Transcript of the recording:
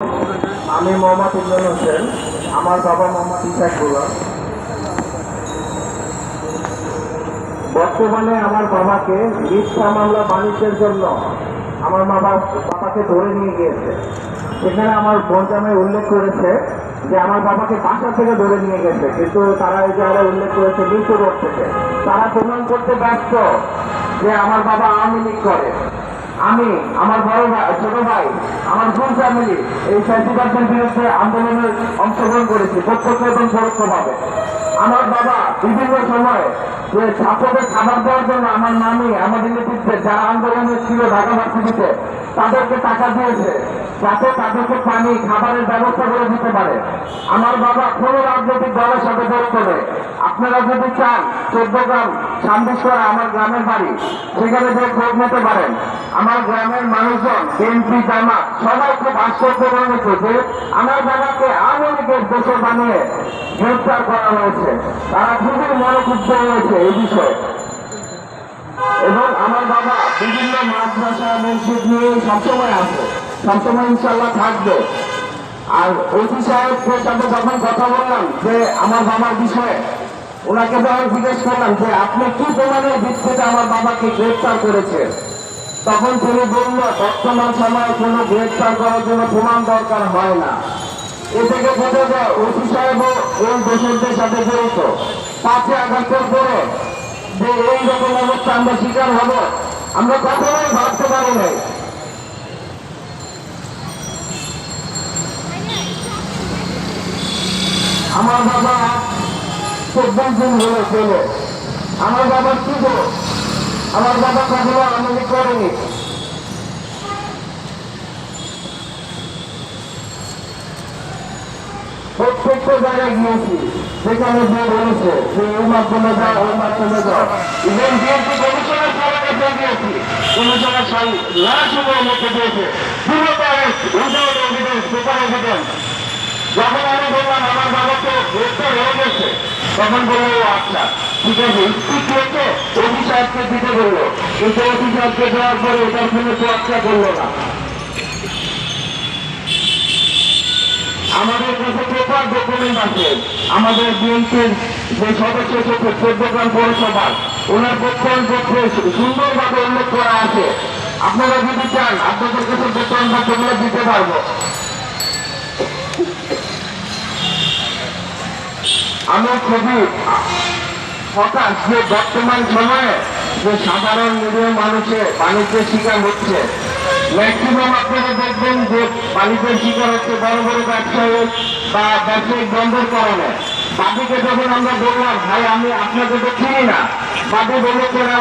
আমি মোহাম্মদ ইমরান হোসেন। আমার বাবা মোহাম্মদ ইসাকুল্লাহ। বর্তমানে আমার বাবাকে মিথ্যা মামলা বাণিজ্যের জন্য আমার বাবাকে ধরে নিয়ে গিয়েছে। সেখানে আমার বোনজামাই উল্লেখ করেছে যে আমার বাবাকে বাসা থেকে ধরে নিয়ে গেছে, কিন্তু তারা এই জায়গায় উল্লেখ করেছে মৃত্যু রোড থেকে। তারা প্রমাণ করতে ব্যস্ত যে আমার বাবা আওয়ামী লীগ করে। আমি, আমার বড় ভাই, ছোট ভাই, আমার ফুল ফ্যামিলি এই ফ্যাসিবাদের বিরুদ্ধে আন্দোলনে অংশগ্রহণ করেছি প্রত্যক্ষ এবং পরোক্ষভাবে। আমার বাবা বিভিন্ন সময় যে ছাত্রদের খাবার দেওয়ার জন্য আমার নানি, আমার রিলেটিভদের যারা আন্দোলনে ছিল ঢাকা ভার্সিটিতে, তাদেরকে টাকা দিয়েছে যাতে তাদেরকে পানি খাবারের ব্যবস্থা করে দিতে পারে। আমার বাবা কোনো রাজনৈতিক দলের সাথে জড়িত নেই। আপনারা যদি চান 14 গ্রাম সান্দেশ্বরা আমার গ্রামের বাড়ি, সেখানে যে খোঁজ নিতে পারেন। আমার গ্রামের মানুষজন বিএনপি জামাত সবাই খুব আশ্চর্যজনক যে আমার বাবাকে আওয়ামী লীগের দোষর বানিয়ে গ্রেফতার করা হয়েছে। তারা খুবই মনোক্ষুব্ধ হয়েছে এই বিষয়ে। এবং আমার বাবা বিভিন্ন মাদ্রাসা মসজিদ নিয়ে সবসময় আছে, সবসময় ইনশাল্লাহ থাকবে। আর ওসি সাহেবের সাথে যখন কথা বললাম যে আমার বাবার বিষয়ে, ওনাকে যখন জিজ্ঞেস করলাম যে আপনি কি প্রমাণের ভিত্তিতে আমার বাবাকে গ্রেফতার করেছেন, তখন তিনি বলল বর্তমান সময়ে কোনো গ্রেফতার করার জন্য প্রমাণ দরকার হয় না। এ থেকে বোঝা যায় ওসি সাহেবও এই দোষরদের সাথে জড়িত। 5 আগস্টের পরে যে এইরকম অবস্থা আমরা শিকার হব, আমরা কখনোই ভাবতে পারি নাই। আমার বাবা 14 দিন হলো চলে। আমার বাবা কি বল, আমার বাবা কখনো আওয়ামী করেনি। প্রত্যেকটা জায়গায় গিয়েছি, সেখানে যে বলেছে যে ওই মাধ্যমে যাও, ওই মাধ্যমে যাও। ইভেন বিএনপি কমিশনের সবার কাছে গিয়েছি, কমিশনের সময়ের মধ্যে দিয়েছে পেপার এভিডেন্স। যখন আমি বললাম আমার বাবাকে গ্রেফতার হয়ে গেছে, তখন বললো আচ্ছা ঠিক আছে, স্পিক রেখে ওসি সাহেবকে দিতে বললো, কিন্তু ওসি সাহেবকে দেওয়ার পরে এটার কোনো চর্চা করলো না। আমাদের কাছে পেপার ডকুমেন্ট আছে, আমাদের বিএনপির যে সদস্য 14 গ্রাম পৌরসভার, ওনার পক্ষে সুন্দরভাবে উল্লেখ করা আছে। আপনারা যদি চান আপনাদের কাছে বেতনটা তোমরা দিতে পারবো। আমি খুবই হতাশ যে বর্তমান সময়ে যে সাধারণ নিরীহ মানুষের বাণিজ্যের শিকার হচ্ছে। ম্যাক্সিমাম আপনারা দেখবেন যে বাণিজ্যের শিকার হচ্ছে বড় বড় ব্যবসায়ী বা ব্যবসায়িক বন্ধের কারণে। বাদীকে যখন আমরা বললাম ভাই আমি আপনাকে তো চিনি না, বাদী বলে